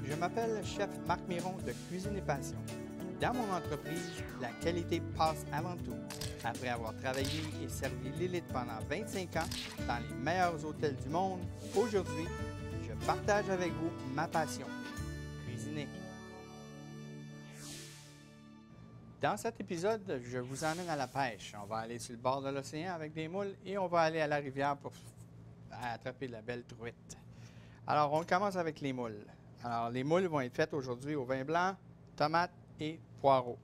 Je m'appelle Chef Marc Miron de Cuisine et Passion. Dans mon entreprise, la qualité passe avant tout. Après avoir travaillé et servi l'élite pendant 25 ans dans les meilleurs hôtels du monde, aujourd'hui, je partage avec vous ma passion, cuisiner. Dans cet épisode, je vous emmène à la pêche. On va aller sur le bord de l'océan avec des moules et on va aller à la rivière pour attraper de la belle truite. Alors, on commence avec les moules. Alors, les moules vont être faites aujourd'hui au vin blanc, tomates et poireaux.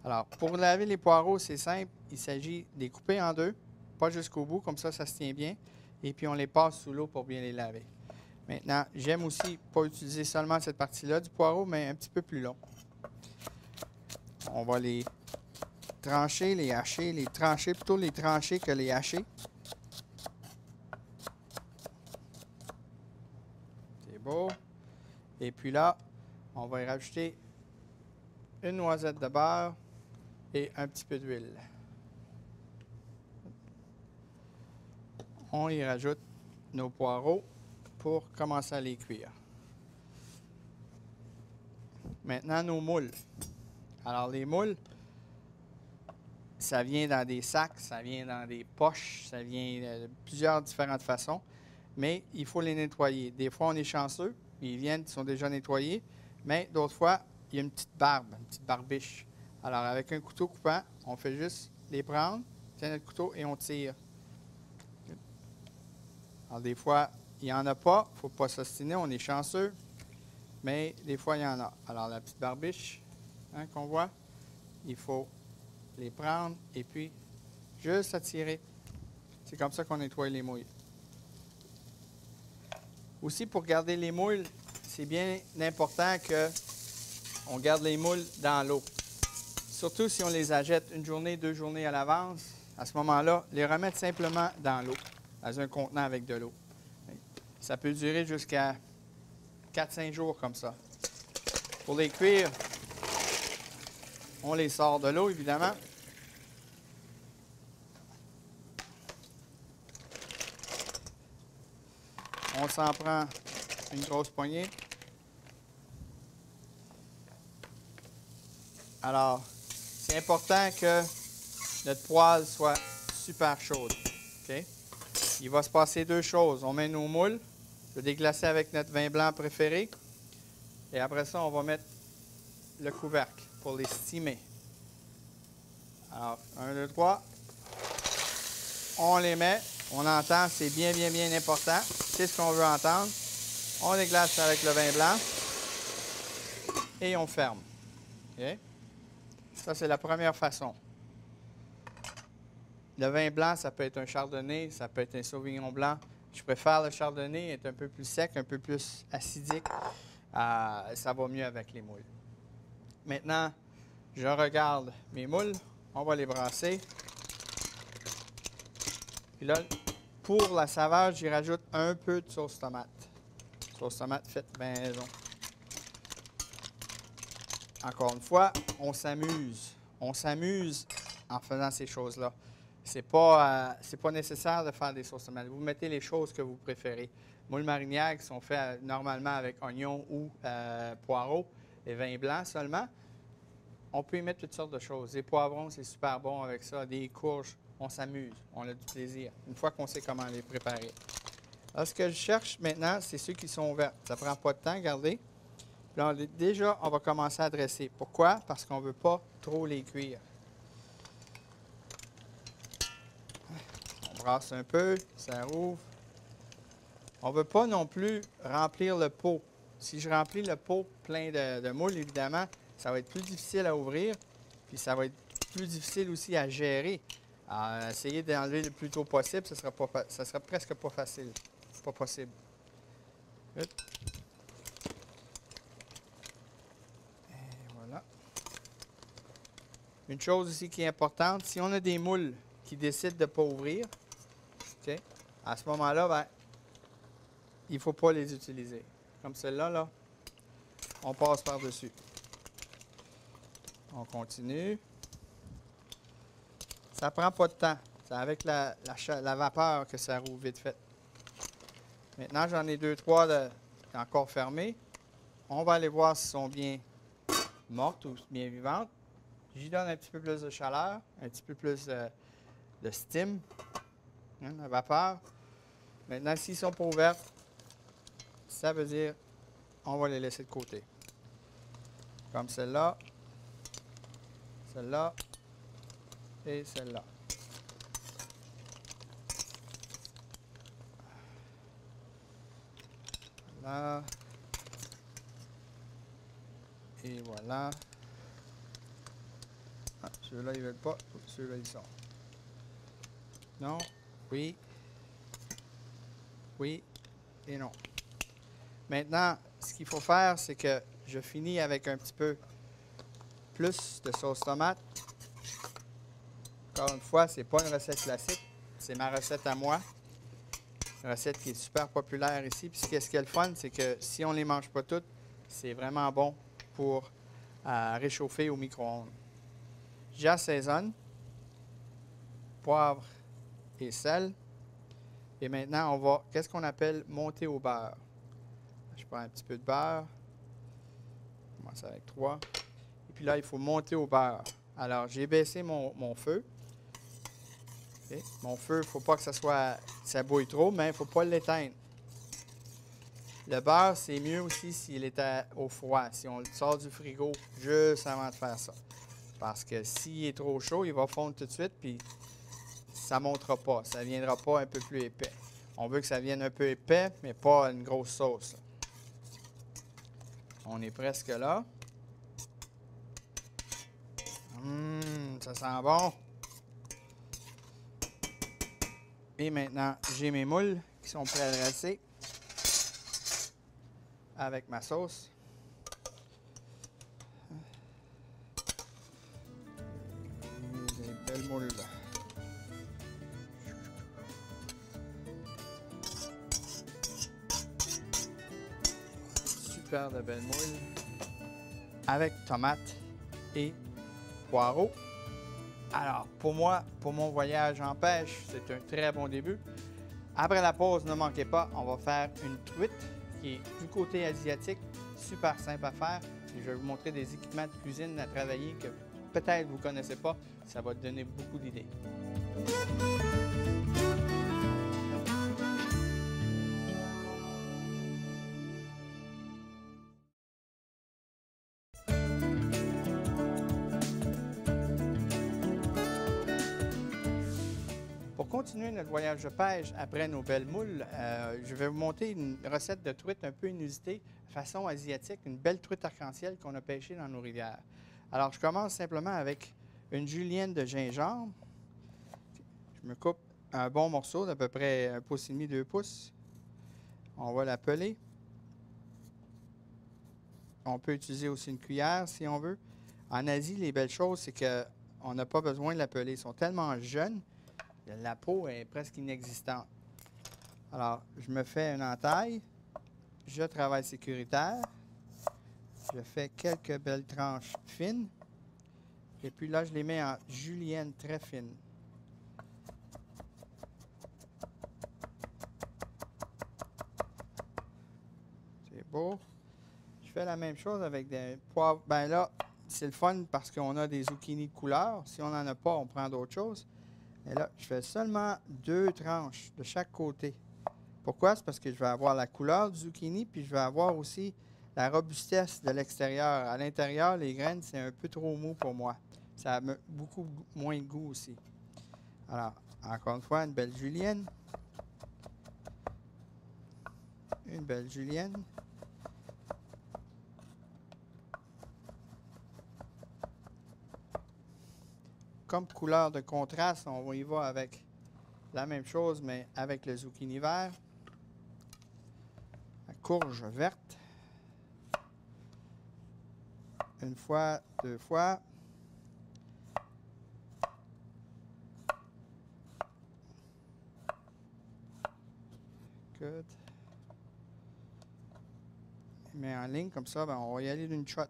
Alors, pour laver les poireaux, c'est simple. Il s'agit de les couper en deux, pas jusqu'au bout, comme ça se tient bien. Et puis, on les passe sous l'eau pour bien les laver. Maintenant, j'aime aussi pas utiliser seulement cette partie-là du poireau, mais un petit peu plus long. On va les trancher, les hacher, les trancher, plutôt les trancher que les hacher. C'est beau. Et puis là, on va y rajouter une noisette de beurre et un petit peu d'huile. On y rajoute nos poireaux pour commencer à les cuire. Maintenant, nos moules. Alors, les moules, ça vient dans des sacs, ça vient dans des poches, ça vient de plusieurs différentes façons, mais il faut les nettoyer. Des fois, on est chanceux, ils viennent, ils sont déjà nettoyés, mais d'autres fois, il y a une petite barbe, une petite barbiche. Alors, avec un couteau coupant, on fait juste les prendre, on tient notre couteau et on tire. Alors, des fois, il n'y en a pas, il ne faut pas s'ostiner, on est chanceux, mais des fois, il y en a. Alors, la petite barbiche qu'on voit, il faut les prendre et puis juste attirer. C'est comme ça qu'on nettoie les moules. Aussi, pour garder les moules, c'est bien important qu'on garde les moules dans l'eau. Surtout si on les achète une journée, 2 journées à l'avance. À ce moment-là, les remettre simplement dans l'eau, dans un contenant avec de l'eau. Ça peut durer jusqu'à 4-5 jours comme ça. Pour les cuire, on les sort de l'eau, évidemment. On s'en prend une grosse poignée. Alors, c'est important que notre poêle soit super chaude. Okay? Il va se passer 2 choses. On met nos moules, le déglacer avec notre vin blanc préféré. Et après ça, on va mettre le couvercle pour les steamer. Alors, 1, 2, 3. On les met. On entend, c'est bien, bien, bien important. C'est ce qu'on veut entendre. On les glace avec le vin blanc. Et on ferme. Okay? Ça, c'est la première façon. Le vin blanc, ça peut être un chardonnay, ça peut être un sauvignon blanc. Je préfère le chardonnay, être un peu plus sec, un peu plus acidique. Ça va mieux avec les moules. Maintenant, je regarde mes moules. On va les brasser. Puis là, pour la saveur, j'y rajoute un peu de sauce tomate. Sauce tomate faite maison. Encore une fois, on s'amuse. On s'amuse en faisant ces choses-là. C'est pas nécessaire de faire des sauces tomates. Vous mettez les choses que vous préférez. Moules marinières qui sont faits normalement avec oignons ou poireaux et vin blanc seulement. On peut y mettre toutes sortes de choses. Des poivrons, c'est super bon avec ça. Des courges, on s'amuse. On a du plaisir. Une fois qu'on sait comment les préparer. Alors, ce que je cherche maintenant, c'est ceux qui sont verts. Ça ne prend pas de temps, regardez. Là, déjà, on va commencer à dresser. Pourquoi? Parce qu'on ne veut pas trop les cuire. On brasse un peu, ça rouvre. On ne veut pas non plus remplir le pot. Si je remplis le pot plein de moules, évidemment, ça va être plus difficile à ouvrir, puis ça va être plus difficile aussi à gérer. Alors, essayez d'enlever le plus tôt possible, ça sera presque pas facile. Pas possible. Et voilà. Une chose aussi qui est importante, si on a des moules qui décident de ne pas ouvrir, okay, à ce moment-là, ben, il ne faut pas les utiliser. Comme celle-là, là, on passe par-dessus. On continue. Ça ne prend pas de temps. C'est avec la vapeur que ça roule vite fait. Maintenant, j'en ai 2-3 encore fermés. On va aller voir s'ils sont bien mortes ou bien vivantes. J'y donne un petit peu plus de chaleur, un petit peu plus de steam, hein, de vapeur. Maintenant, s'ils sont pas ouverts, ça veut dire on va les laisser de côté. Comme celle-là, celle-là et celle-là. Voilà. Et voilà. Ah, ceux-là, ils veulent pas. Ceux-là, ils sont. Non. Oui. Oui. Et non. Maintenant, ce qu'il faut faire, c'est que je finis avec un petit peu plus de sauce tomate. Encore une fois, c'est pas une recette classique. C'est ma recette à moi. Une recette qui est super populaire ici. Puis ce qui est le fun, c'est que si on ne les mange pas toutes, c'est vraiment bon pour réchauffer au micro-ondes. J'assaisonne. Poivre et sel. Et maintenant, on va, qu'est-ce qu'on appelle monter au beurre. Je prends un petit peu de beurre. Je commence avec 3. Et puis là, il faut monter au beurre. Alors, j'ai baissé mon feu. Okay. Mon feu, il ne faut pas que ça bouille trop, mais il ne faut pas l'éteindre. Le beurre, c'est mieux aussi s'il est au froid, si on le sort du frigo juste avant de faire ça. Parce que s'il est trop chaud, il va fondre tout de suite, puis ça ne montera pas. Ça ne viendra pas un peu plus épais. On veut que ça vienne un peu épais, mais pas une grosse sauce. On est presque là. Ça sent bon. Et maintenant, j'ai mes moules qui sont prêts à dresser avec ma sauce. Des belles moules. Super de belles moules. Avec tomates et poireaux. Alors, pour moi, pour mon voyage en pêche, c'est un très bon début. Après la pause, ne manquez pas, on va faire une truite qui est du côté asiatique, super simple à faire. Et je vais vous montrer des équipements de cuisine à travailler que peut-être vous ne connaissez pas. Ça va te donner beaucoup d'idées. Pour continuer notre voyage de pêche après nos belles moules, je vais vous montrer une recette de truite un peu inusitée, façon asiatique, une belle truite arc-en-ciel qu'on a pêchée dans nos rivières. Alors, je commence simplement avec une julienne de gingembre. Je me coupe un bon morceau d'à peu près 1,5 pouce, 2 pouces. On va la peler. On peut utiliser aussi une cuillère si on veut. En Asie, les belles choses, c'est qu'on n'a pas besoin de la peler. Ils sont tellement jeunes. La peau est presque inexistante. Alors, je me fais une entaille. Je travaille sécuritaire. Je fais quelques belles tranches fines. Et puis là, je les mets en julienne très fine. C'est beau. Je fais la même chose avec des poivres. Ben là, c'est le fun parce qu'on a des zucchini de couleur. Si on n'en a pas, on prend d'autres choses. Et là, je fais seulement 2 tranches de chaque côté. Pourquoi? C'est parce que je vais avoir la couleur du zucchini, puis je vais avoir aussi la robustesse de l'extérieur. À l'intérieur, les graines, c'est un peu trop mou pour moi. Ça a beaucoup moins de goût aussi. Alors, encore une fois, une belle julienne. Une belle julienne. Comme couleur de contraste, on y va avec la même chose, mais avec le zucchini vert. La courge verte. Une fois, 2 fois. Good. Mais en ligne, comme ça, ben, on va y aller d'une shot.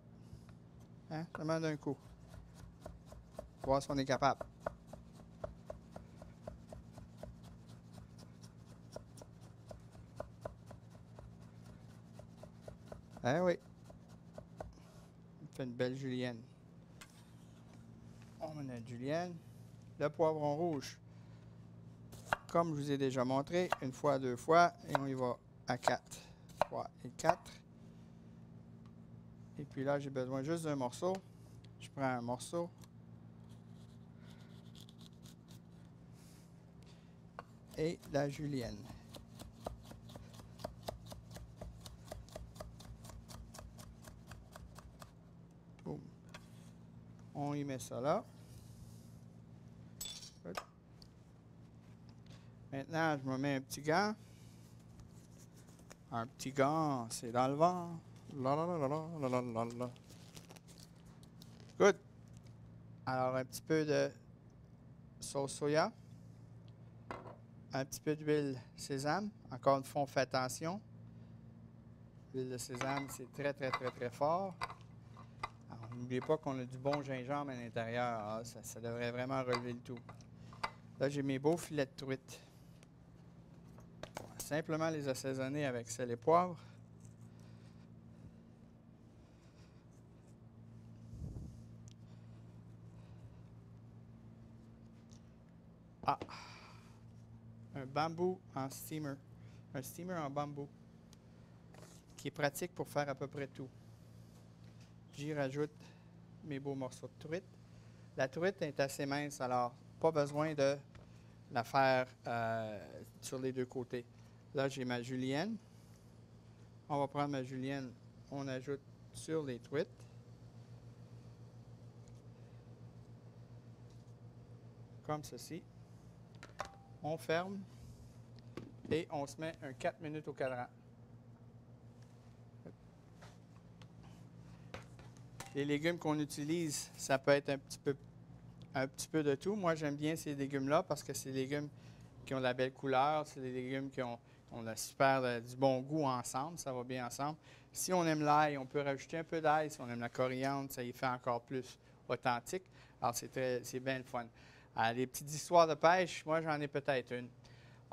Hein? Seulement d'un coup. Voir si on est capable. Eh oui. fait une belle julienne. On met notre julienne. Le poivron rouge, comme je vous ai déjà montré, une fois, deux fois, et on y va à 4. 3 et 4. Et puis là, j'ai besoin juste d'un morceau. Je prends un morceau. Et la julienne. Boum. On y met ça là. Maintenant, je me mets un petit gant. Un petit gant, c'est dans le vent. La la la la la la la la. Good. Alors, un petit peu de sauce soya. Un petit peu d'huile sésame. Encore une fois, on fait attention. L'huile de sésame, c'est très, très, très, très fort. Alors, n'oubliez pas qu'on a du bon gingembre à l'intérieur. Ah, ça devrait vraiment relever le tout. Là, j'ai mes beaux filets de truite. On va simplement les assaisonner avec sel et poivre. Ah! Un bambou en steamer. Un steamer en bambou. Qui est pratique pour faire à peu près tout. J'y rajoute mes beaux morceaux de truite. La truite est assez mince, alors pas besoin de la faire sur les deux côtés. Là, j'ai ma julienne. On va prendre ma julienne, on ajoute sur les truites. Comme ceci. On ferme et on se met un 4 minutes au cadran. Les légumes qu'on utilise, ça peut être un petit peu de tout. Moi, j'aime bien ces légumes-là parce que c'est des légumes qui ont de la belle couleur. C'est des légumes qui ont du bon goût ensemble. Ça va bien ensemble. Si on aime l'ail, on peut rajouter un peu d'ail. Si on aime la coriandre, ça y fait encore plus authentique. Alors, c'est bien le fun. Les petites histoires de pêche, moi, j'en ai peut-être une.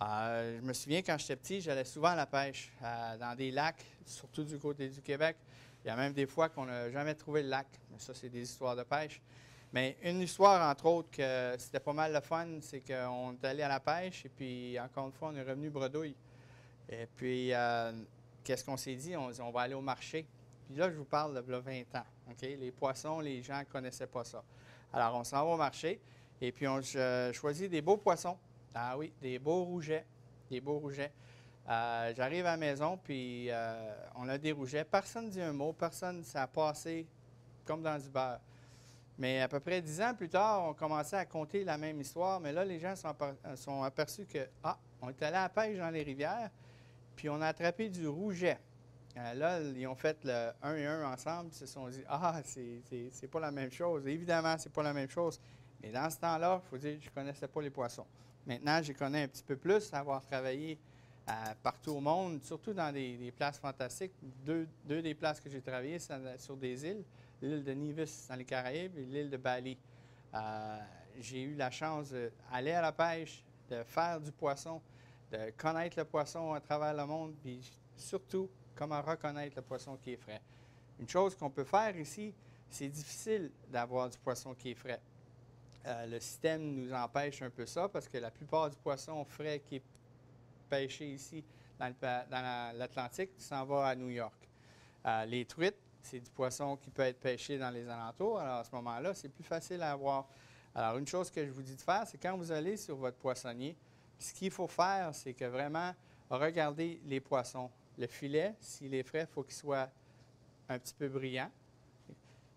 Je me souviens, quand j'étais petit, j'allais souvent à la pêche dans des lacs, surtout du côté du Québec. Il y a même des fois qu'on n'a jamais trouvé le lac. Mais ça, c'est des histoires de pêche. Mais une histoire, entre autres, que c'était pas mal le fun, c'est qu'on est allé à la pêche et puis, encore une fois, on est revenu bredouille. Et puis, qu'est-ce qu'on s'est dit? On dit, on va aller au marché. Puis là, je vous parle de 20 ans. OK? Les poissons, les gens ne connaissaient pas ça. Alors, on s'en va au marché et puis on choisit des beaux poissons. Ah oui, des beaux rougets. Des beaux rougets. J'arrive à la maison, puis on a des rougets. Personne ne dit un mot, personne, ça a passé comme dans du beurre. Mais à peu près 10 ans plus tard, on commençait à compter la même histoire, mais là, les gens sont aperçus que, on est allé à la pêche dans les rivières, puis on a attrapé du rouget. Là, ils ont fait le 1 et 1 ensemble, puis ils se sont dit, c'est pas la même chose. Évidemment, c'est pas la même chose. Mais dans ce temps-là, il faut dire, je ne connaissais pas les poissons. Maintenant, je les connais un petit peu plus, avoir travaillé partout au monde, surtout dans des places fantastiques. Deux des places que j'ai travaillées, c'est sur des îles. L'île de Nevis dans les Caraïbes et l'île de Bali. J'ai eu la chance d'aller à la pêche, de faire du poisson, de connaître le poisson à travers le monde, puis surtout, comment reconnaître le poisson qui est frais. Une chose qu'on peut faire ici, c'est difficile d'avoir du poisson qui est frais. Le système nous empêche un peu ça parce que la plupart du poisson frais qui est pêché ici dans l'Atlantique s'en va à New York. Les truites, c'est du poisson qui peut être pêché dans les alentours. Alors, à ce moment-là, c'est plus facile à avoir. Alors, une chose que je vous dis de faire, c'est quand vous allez sur votre poissonnier, ce qu'il faut faire, c'est que vraiment, regardez les poissons. Le filet, s'il est frais, il faut qu'il soit un petit peu brillant.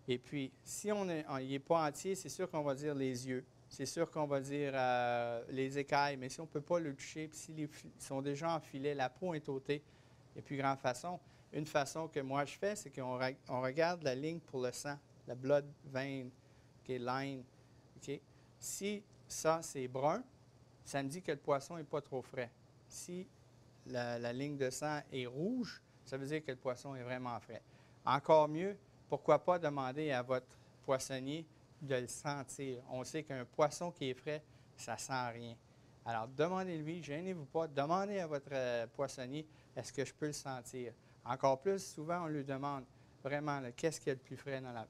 Et puis, si il n'est pas entier, c'est sûr qu'on va dire les yeux. C'est sûr qu'on va dire les écailles, mais si on ne peut pas le toucher, puis s'ils sont déjà en filet, la peau est ôtée, il n'y a plus grande façon. Une façon que moi je fais, c'est qu'on regarde la ligne pour le sang, la blood vein, okay, line. Okay? Si ça, c'est brun, ça me dit que le poisson n'est pas trop frais. Si la ligne de sang est rouge, ça veut dire que le poisson est vraiment frais. Encore mieux, pourquoi pas demander à votre poissonnier de le sentir. On sait qu'un poisson qui est frais, ça ne sent rien. Alors, demandez-lui, gênez-vous pas, demandez à votre poissonnier, est-ce que je peux le sentir? Encore plus, souvent, on lui demande, Vraiment, qu'est-ce qu'il y a de plus frais dans la...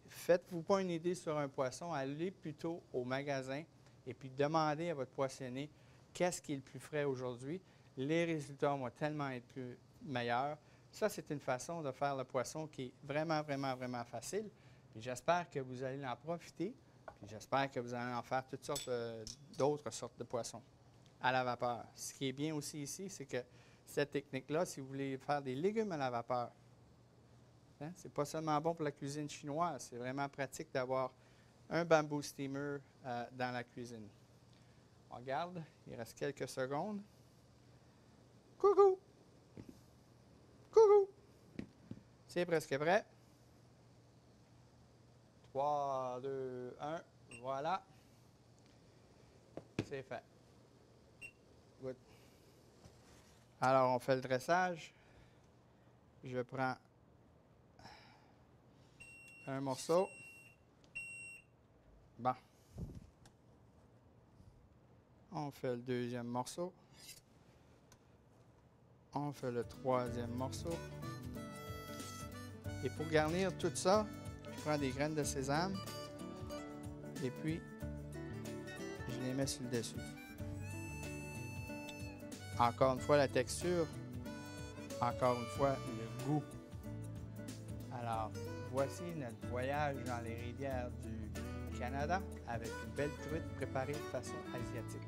Faites-vous pas une idée sur un poisson, allez plutôt au magasin et puis demandez à votre poissonnier qu'est-ce qui est le plus frais aujourd'hui. Les résultats vont tellement être plus meilleurs. Ça, c'est une façon de faire le poisson qui est vraiment, vraiment, vraiment facile. Puis j'espère que vous allez en profiter. Puis j'espère que vous allez en faire toutes sortes d'autres sortes de poissons à la vapeur. Ce qui est bien aussi ici, c'est que cette technique-là, si vous voulez faire des légumes à la vapeur, hein, c'est pas seulement bon pour la cuisine chinoise, c'est vraiment pratique d'avoir un bamboo steamer dans la cuisine. On regarde, il reste quelques secondes. Coucou! Coucou! C'est presque prêt. 3, 2, 1, voilà. C'est fait. Good. Alors, on fait le dressage. Je prends un morceau. Bon. On fait le deuxième morceau. On fait le troisième morceau. Et pour garnir tout ça, je prends des graines de sésame et puis je les mets sur le dessus. Encore une fois, la texture. Encore une fois, le goût. Alors, voici notre voyage dans les rivières du Canada avec une belle truite préparée de façon asiatique.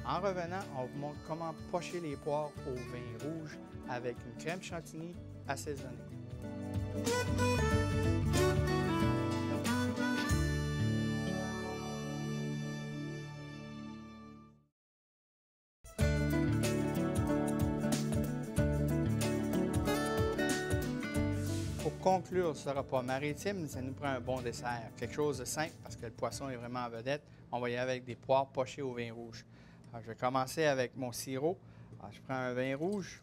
En revenant, on vous montre comment pocher les poires au vin rouge avec une crème chantilly assaisonnée. Pour conclure ce repas maritime, ça nous prend un bon dessert. Quelque chose de simple parce que le poisson est vraiment en vedette. On va y aller avec des poires pochées au vin rouge. Alors, je vais commencer avec mon sirop. Alors, je prends un vin rouge,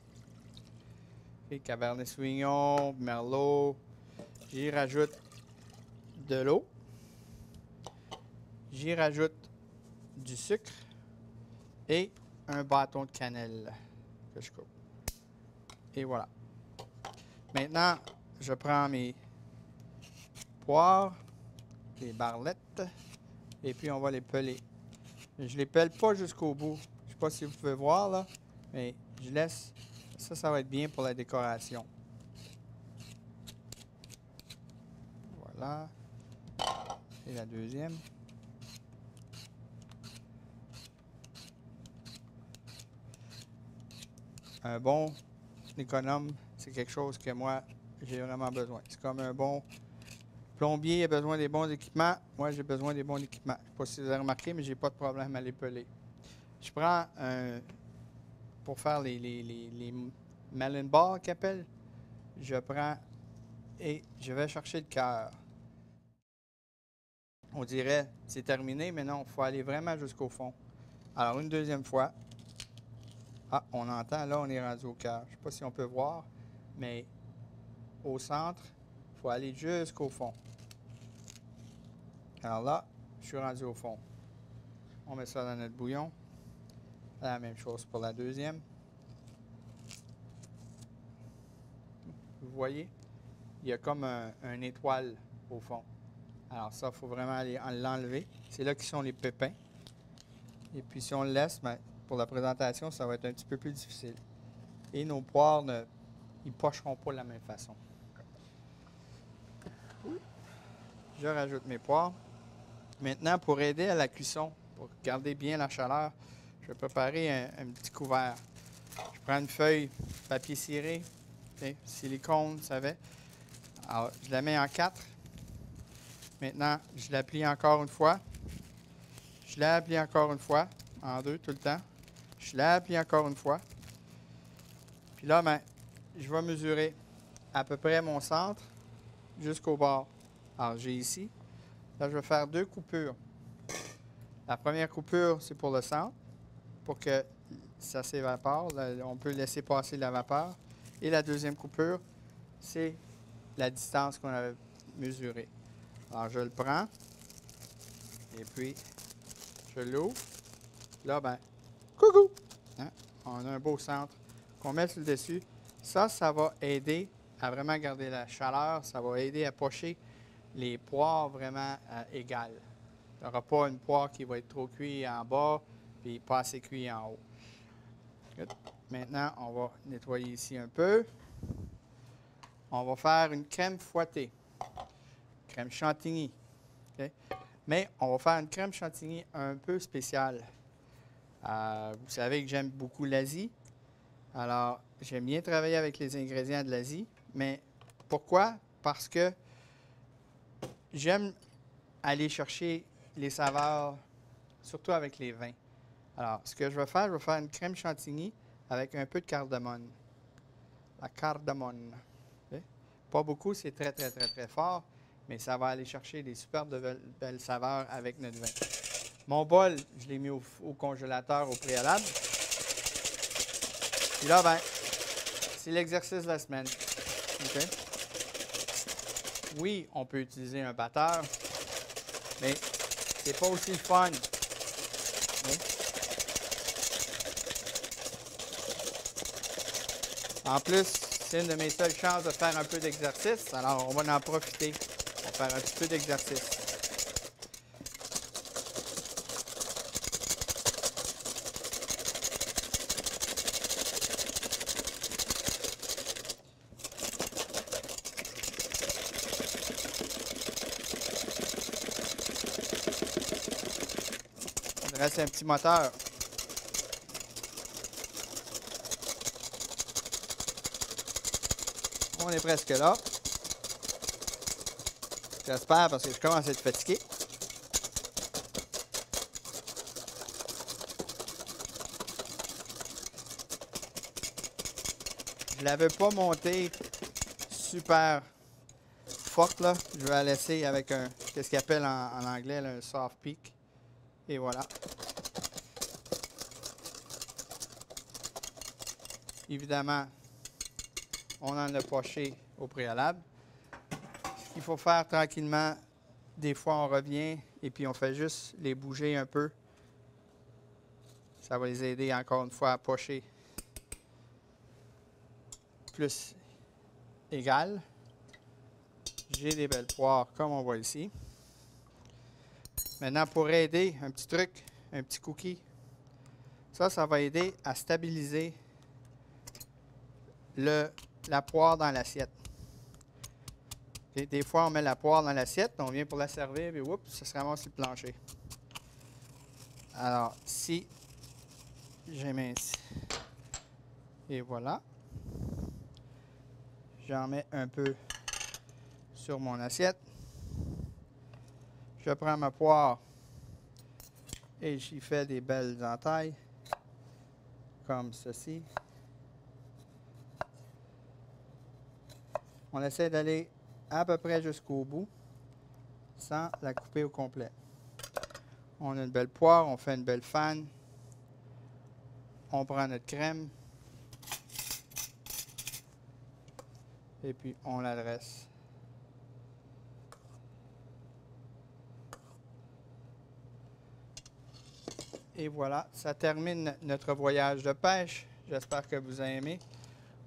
et Cabernet Sauvignon, Merlot. J'y rajoute de l'eau. J'y rajoute du sucre et un bâton de cannelle que je coupe. Et voilà. Maintenant, je prends mes poires, les barlettes, et puis on va les peler. Je ne les pèle pas jusqu'au bout. Je ne sais pas si vous pouvez voir là, mais je laisse. Ça va être bien pour la décoration. Voilà. Et la deuxième. Un bon économe, c'est quelque chose que moi, j'ai vraiment besoin. C'est comme un bon plombier a besoin des bons équipements. Moi, j'ai besoin des bons équipements. Je ne sais pas si vous avez remarqué, mais j'ai pas de problème à les peler. Je prends pour faire les melon balls qu'ils appellent, je prends et je vais chercher le cœur. On dirait c'est terminé, mais non, il faut aller vraiment jusqu'au fond. Alors, une deuxième fois. Ah, on entend, là, on est rendu au cœur. Je ne sais pas si on peut voir, mais au centre, il faut aller jusqu'au fond. Alors là, je suis rendu au fond. On met ça dans notre bouillon. La même chose pour la deuxième. Vous voyez, il y a comme un étoile au fond. Alors ça, il faut vraiment aller l'enlever. C'est là qui sont les pépins. Et puis si on le laisse, ben, pour la présentation, ça va être un petit peu plus difficile. Et nos poires, ils ne pocheront pas de la même façon. Je rajoute mes poires. Maintenant, pour aider à la cuisson, pour garder bien la chaleur, je vais préparer un petit couvert. Je prends une feuille papier ciré, silicone, vous savez. Alors, je la mets en 4. Maintenant, je la plie encore une fois. Je la plie encore une fois, en 2 tout le temps. Je la plie encore une fois. Puis là, ben, je vais mesurer à peu près mon centre jusqu'au bord. Alors, j'ai ici. Là, je vais faire 2 coupures. La première coupure, c'est pour le centre, pour que ça s'évapore. On peut laisser passer la vapeur. Et la deuxième coupure, c'est la distance qu'on avait mesurée. Alors, je le prends. Et puis, je l'ouvre. Là, ben, coucou! Hein? On a un beau centre qu'on met sur le dessus. Ça va aider à vraiment garder la chaleur. Ça va aider à pocher les poires vraiment égales. Il n'y aura pas une poire qui va être trop cuite en bas puis pas assez cuite en haut. Good. Maintenant, on va nettoyer ici un peu. On va faire une crème fouettée, crème chantilly. Okay? Mais on va faire une crème chantilly un peu spéciale. Vous savez que j'aime beaucoup l'Asie. Alors, j'aime bien travailler avec les ingrédients de l'Asie. Mais pourquoi? Parce que j'aime aller chercher les saveurs, surtout avec les vins. Alors, ce que je vais faire une crème chantilly avec un peu de cardamone. La cardamone. Okay? Pas beaucoup, c'est très, très, très, très fort, mais ça va aller chercher des superbes belles saveurs avec notre vin. Mon bol, je l'ai mis au congélateur au préalable. Puis là, ben, c'est l'exercice de la semaine. Okay? Oui, on peut utiliser un batteur, mais c'est pas aussi le fun. Okay? En plus, c'est une de mes seules chances de faire un peu d'exercice, alors on va en profiter. On va faire un petit peu d'exercice. Il reste un petit moteur. On est presque là. J'espère parce que je commence à être fatigué. Je ne la veux pas monter super forte là. Je vais la laisser avec un, qu'est-ce qu'ils appellent en anglais là, un soft peak. Et voilà. Évidemment, on en a poché au préalable. Ce qu'il faut faire tranquillement, des fois on revient et puis on fait juste les bouger un peu. Ça va les aider encore une fois à pocher plus égal. J'ai des belles poires comme on voit ici. Maintenant, pour aider, un petit truc, un petit cookie. Ça va aider à stabiliser la poire dans l'assiette. Des fois, on met la poire dans l'assiette, on vient pour la servir, et oups, ça se ramasse sur le plancher. Alors, si j'émince, et voilà, j'en mets un peu sur mon assiette. Je prends ma poire et j'y fais des belles entailles, comme ceci. On essaie d'aller à peu près jusqu'au bout, sans la couper au complet. On a une belle poire, on fait une belle fan. On prend notre crème. Et puis on la dresse. Et voilà, ça termine notre voyage de pêche. J'espère que vous avez aimé.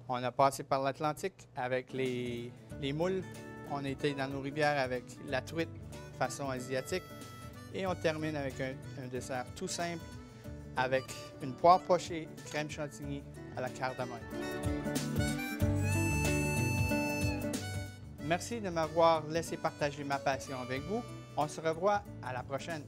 On a passé par l'Atlantique avec les moules. On était dans nos rivières avec la truite façon asiatique. Et on termine avec un dessert tout simple avec une poire pochée, crème chantilly à la cardamome. Merci de m'avoir laissé partager ma passion avec vous. On se revoit à la prochaine.